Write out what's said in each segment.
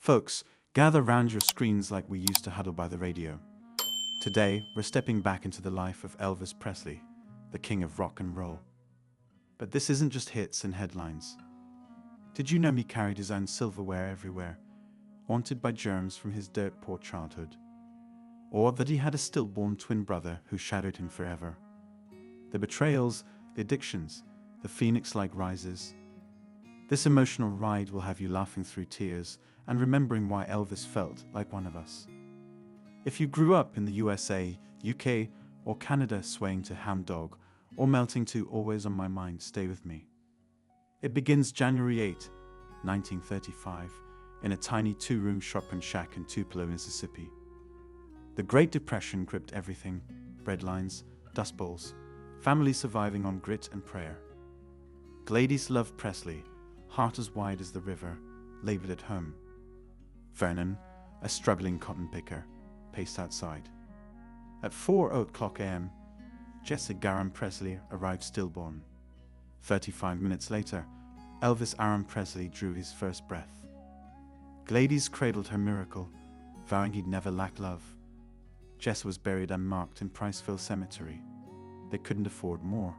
Folks, gather round your screens like we used to huddle by the radio. Today, we're stepping back into the life of Elvis Presley, the king of rock and roll. But this isn't just hits and headlines. Did you know he carried his own silverware everywhere, haunted by germs from his dirt-poor childhood? Or that he had a stillborn twin brother who shadowed him forever? The betrayals, the addictions, the phoenix-like rises. This emotional ride will have you laughing through tears and remembering why Elvis felt like one of us. If you grew up in the USA, UK, or Canada swaying to Hound Dog, or melting to Always on My Mind, stay with me. It begins January 8, 1935, in a tiny two-room shop and shack in Tupelo, Mississippi. The Great Depression gripped everything: breadlines, dust bowls, families surviving on grit and prayer. Gladys loved Presley, heart as wide as the river, labored at home. Vernon, a struggling cotton picker, paced outside. At 4:00 a.m., Jessica Aaron Presley arrived stillborn. 35 minutes later, Elvis Aaron Presley drew his first breath. Gladys cradled her miracle, vowing he'd never lack love. Jess was buried unmarked in Priceville Cemetery. They couldn't afford more.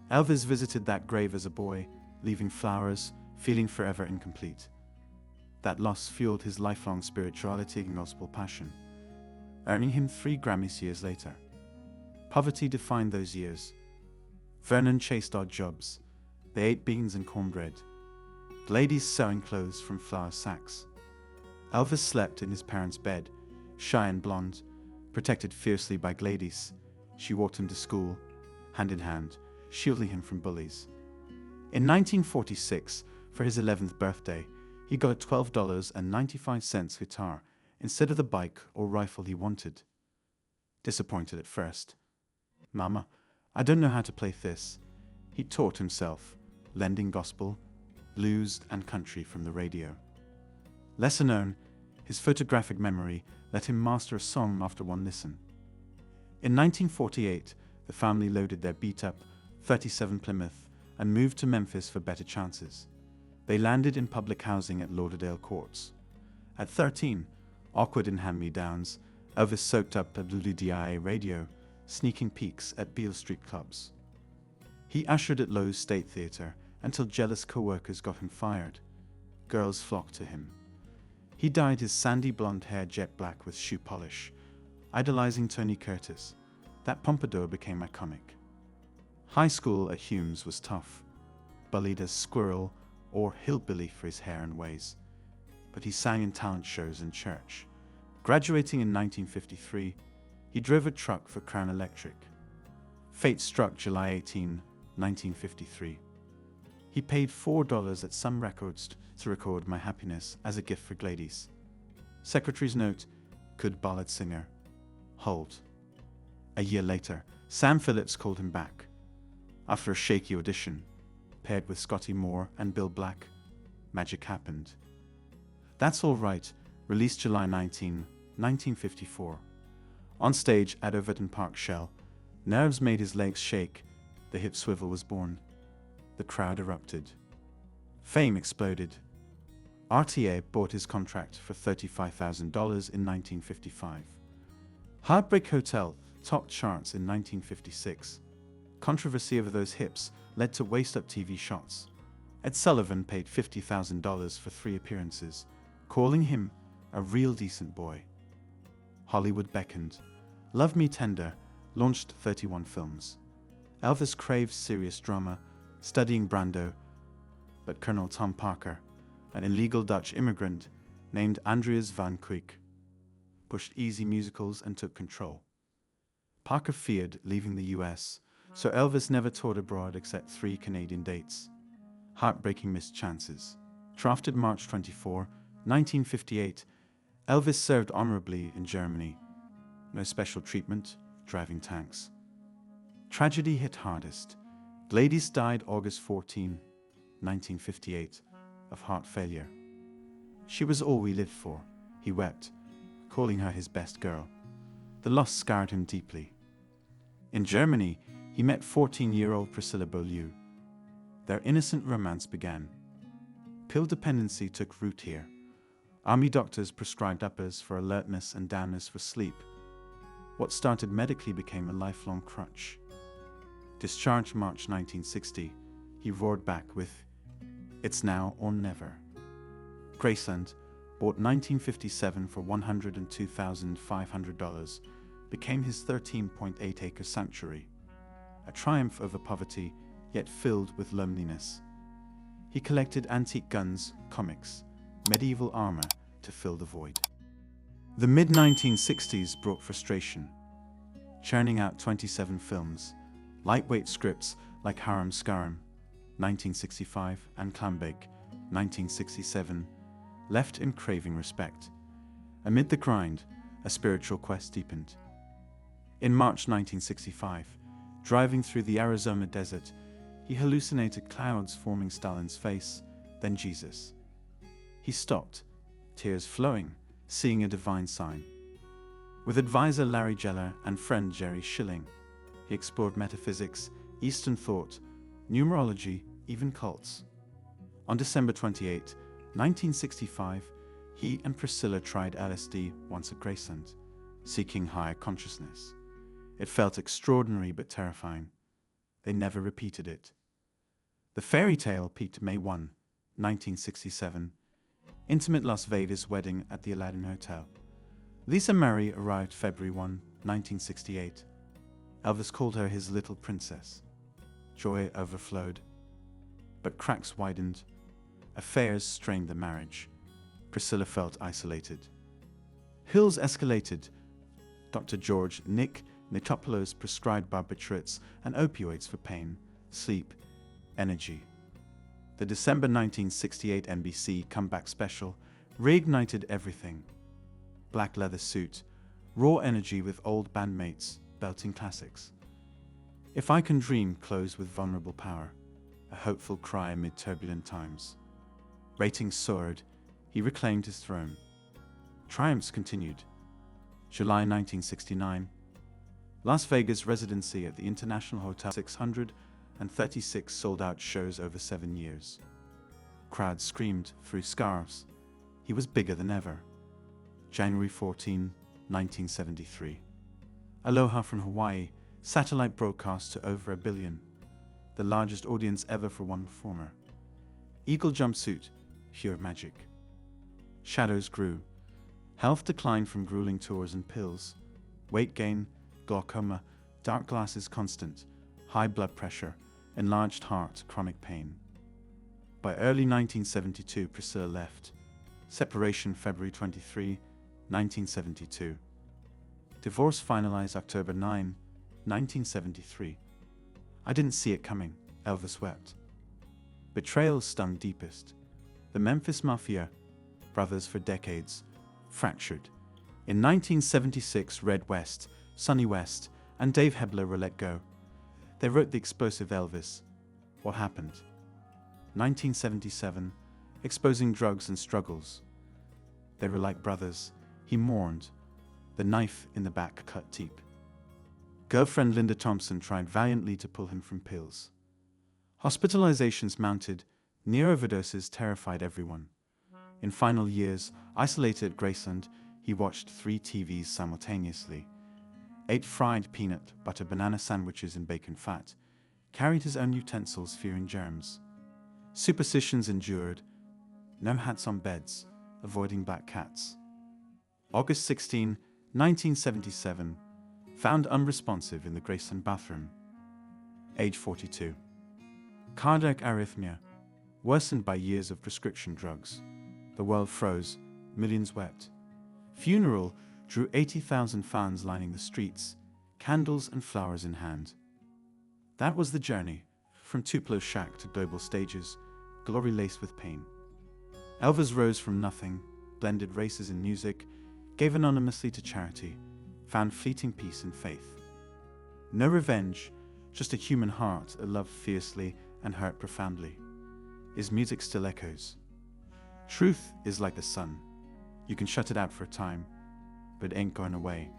Elvis visited that grave as a boy, leaving flowers, feeling forever incomplete. That loss fueled his lifelong spirituality and gospel passion, earning him 3 Grammys years later. Poverty defined those years. Vernon chased odd jobs. They ate beans and cornbread. Gladys sewing clothes from flour sacks. Elvis slept in his parents' bed, shy and blonde, protected fiercely by Gladys. She walked him to school, hand in hand, shielding him from bullies. In 1946, for his 11th birthday, he got a $12.95 guitar instead of the bike or rifle he wanted. Disappointed at first. "Mama, I don't know how to play this." He taught himself, lending gospel, blues, and country from the radio. Lesser known, his photographic memory let him master a song after one listen. In 1948, the family loaded their beat-up 37 Plymouth and moved to Memphis for better chances. They landed in public housing at Lauderdale Courts. At 13, awkward in hand-me-downs, Elvis soaked up a WDIA radio, sneaking peeks at Beale Street clubs. He ushered at Lowe's State Theatre until jealous co-workers got him fired. Girls flocked to him. He dyed his sandy blonde hair jet black with shoe polish, idolizing Tony Curtis. That pompadour became iconic. High school at Hume's was tough, bullied as Squirrel or Hillbilly for his hair and ways. But he sang in talent shows and church. Graduating in 1953, he drove a truck for Crown Electric. Fate struck July 18, 1953. He paid $4 at Sun Records to record My Happiness as a gift for Gladys. Secretary's note: good ballad singer. Hold. A year later, Sam Phillips called him back. After a shaky audition, paired with Scotty Moore and Bill Black, magic happened. That's All Right, released July 19, 1954. On stage at Overton Park Shell, nerves made his legs shake. The hip swivel was born. The crowd erupted. Fame exploded. RTA bought his contract for $35,000 in 1955. Heartbreak Hotel topped charts in 1956. Controversy over those hips led to waist-up TV shots. Ed Sullivan paid $50,000 for 3 appearances, calling him a real decent boy. Hollywood beckoned. Love Me Tender launched 31 films. Elvis craved serious drama, studying Brando, but Colonel Tom Parker, an illegal Dutch immigrant named Andreas van Kuik, pushed easy musicals and took control. Parker feared leaving the US, so Elvis never toured abroad except 3 Canadian dates. Heartbreaking missed chances. Drafted March 24, 1958, Elvis served honorably in Germany. No special treatment, driving tanks. Tragedy hit hardest. Gladys died August 14, 1958, of heart failure. She was all we lived for, he wept, calling her his best girl. The loss scarred him deeply. In Germany, he met 14-year-old Priscilla. Their innocent romance began. Pill dependency took root here. Army doctors prescribed uppers for alertness and downers for sleep. What started medically became a lifelong crutch. Discharged March 1960, he roared back with, "It's now or never." Graceland, bought 1957 for $102,500, became his 13.8-acre sanctuary, a triumph over poverty, yet filled with loneliness. He collected antique guns, comics, medieval armor to fill the void. The mid-1960s brought frustration, churning out 27 films, lightweight scripts like Harum Skarum, 1965, and Clambake, 1967, left him craving respect. Amid the grind, a spiritual quest deepened. In March 1965, driving through the Arizona desert, he hallucinated clouds forming Stalin's face, then Jesus. He stopped, tears flowing, seeing a divine sign. With advisor Larry Geller and friend Jerry Schilling, he explored metaphysics, Eastern thought, numerology, even cults. On December 28, 1965, he and Priscilla tried LSD once at Graceland, seeking higher consciousness. It felt extraordinary but terrifying. They never repeated it. The fairy tale peaked May 1, 1967. Intimate Las Vegas wedding at the Aladdin Hotel. Lisa Marie arrived February 1, 1968. Elvis called her his little princess. Joy overflowed. But cracks widened. Affairs strained the marriage. Priscilla felt isolated. Hills escalated. Dr. George Nick Nichopoulos prescribed barbiturates and opioids for pain, sleep, energy. The December 1968 NBC comeback special reignited everything. Black leather suit, raw energy with old bandmates, belting classics. If I Can Dream closed with vulnerable power, a hopeful cry amid turbulent times. Ratings soared, he reclaimed his throne. Triumphs continued. July 1969, Las Vegas residency at the International Hotel, 636 sold-out shows over 7 years. Crowds screamed through scarves. He was bigger than ever. January 14, 1973. Aloha from Hawaii, satellite broadcast to over 1 billion. The largest audience ever for one performer. Eagle jumpsuit, pure magic. Shadows grew. Health declined from grueling tours and pills. Weight gain, glaucoma, dark glasses constant, high blood pressure, enlarged heart, chronic pain. By early 1972, Priscilla left. Separation February 23, 1972. Divorce finalized October 9, 1973. I didn't see it coming, Elvis wept. Betrayals stung deepest. The Memphis Mafia, brothers for decades, fractured. In 1976, Red West, Sonny West, and Dave Hebler were let go. They wrote the explosive Elvis. What happened? 1977, exposing drugs and struggles. They were like brothers. He mourned. The knife in the back cut deep. Girlfriend Linda Thompson tried valiantly to pull him from pills. Hospitalizations mounted. Near overdoses terrified everyone. In final years, isolated at Graceland, he watched 3 TVs simultaneously, ate fried peanut butter banana sandwiches in bacon fat, carried his own utensils fearing germs. Superstitions endured. No hats on beds, avoiding black cats. August 16, 1977, found unresponsive in the Graceland bathroom. Age 42. Cardiac arrhythmia, worsened by years of prescription drugs. The world froze, millions wept. Funeral drew 80,000 fans lining the streets, candles and flowers in hand. That was the journey, from Tupelo shack to global stages, glory laced with pain. Elvis rose from nothing, blended races in music, gave anonymously to charity, found fleeting peace and faith. No revenge, just a human heart that loved fiercely and hurt profoundly. His music still echoes. Truth is like the sun. You can shut it out for a time, but it ain't going away.